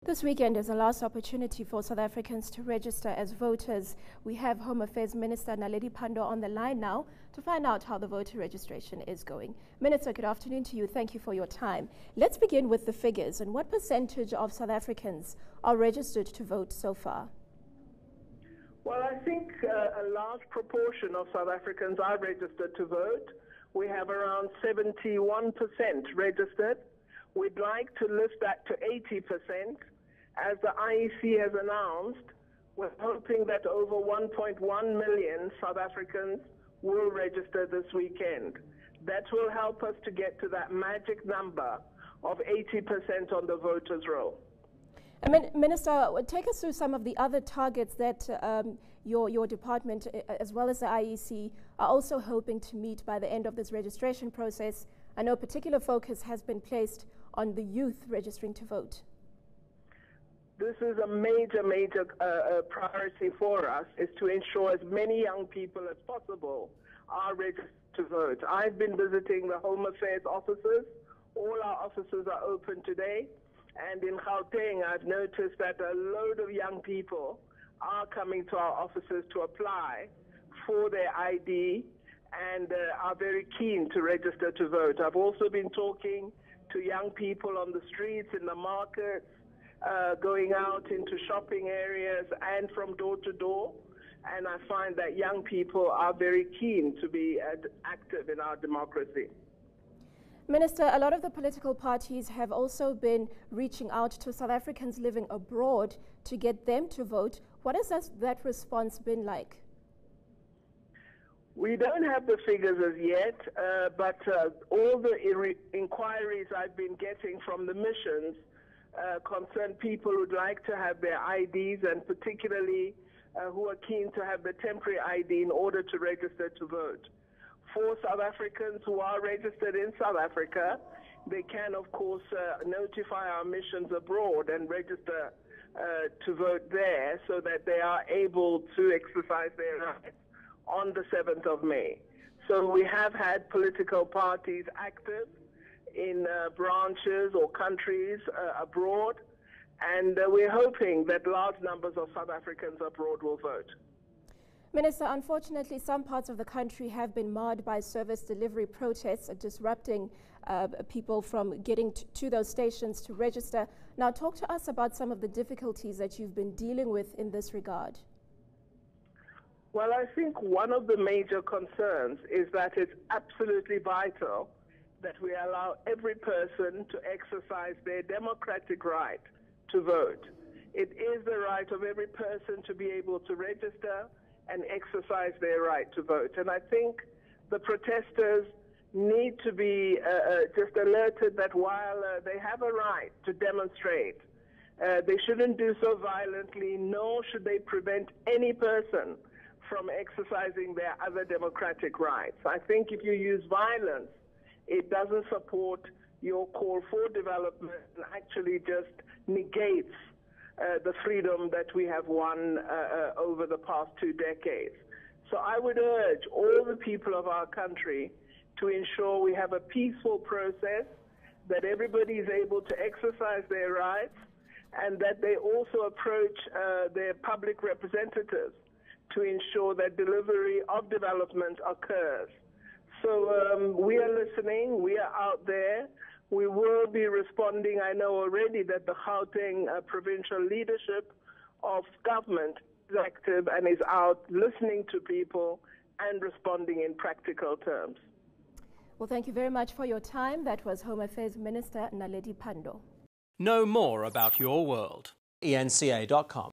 This weekend is the last opportunity for South Africans to register as voters. We have Home Affairs Minister Naledi Pandor on the line now to find out how the voter registration is going. Minister, good afternoon to you. Thank you for your time. Let's begin with the figures. And what percentage of South Africans are registered to vote so far? Well, I think a large proportion of South Africans are registered to vote. We have around 71% registered. We'd like to lift that to 80%. As the IEC has announced, we're hoping that over 1.1 million South Africans will register this weekend. That will help us to get to that magic number of 80% on the voters' roll. Minister, take us through some of the other targets that your department, as well as the IEC, are also hoping to meet by the end of this registration process. I know particular focus has been placed on the youth registering to vote. This is a major priority for us, is to ensure as many young people as possible are registered to vote. I've been visiting the Home Affairs offices. All our offices are open today. And in Gauteng, I've noticed that a load of young people are coming to our offices to apply for their ID and are very keen to register to vote. I've also been talking to young people on the streets, in the markets, going out into shopping areas and from door to door. And I find that young people are very keen to be active in our democracy. Minister, a lot of the political parties have also been reaching out to South Africans living abroad to get them to vote. What has that response been like? We don't have the figures as yet, but all the inquiries I've been getting from the missions concern people who'd like to have their IDs, and particularly who are keen to have the temporary ID in order to register to vote. For South Africans who are registered in South Africa, they can, of course, notify our missions abroad and register to vote there so that they are able to exercise their rights on the 7th of May. So we have had political parties active in branches or countries abroad, and we're hoping that large numbers of South Africans abroad will vote. Minister, unfortunately, some parts of the country have been marred by service delivery protests, disrupting people from getting to those stations to register. Now, talk to us about some of the difficulties that you've been dealing with in this regard. Well, I think one of the major concerns is that it's absolutely vital that we allow every person to exercise their democratic right to vote. It is the right of every person to be able to register and exercise their right to vote. And I think the protesters need to be just alerted that while they have a right to demonstrate, they shouldn't do so violently, nor should they prevent any person from exercising their other democratic rights. I think if you use violence, it doesn't support your call for development and actually just negates the freedom that we have won over the past 2 decades. So I would urge all the people of our country to ensure we have a peaceful process, that everybody is able to exercise their rights, and that they also approach their public representatives to ensure that delivery of development occurs. So we are listening, we are out there. We will be responding. I know already that the Gauteng provincial leadership of government is active and is out listening to people and responding in practical terms. Well, thank you very much for your time. That was Home Affairs Minister Naledi Pandor. Know more about your world. eNCA.com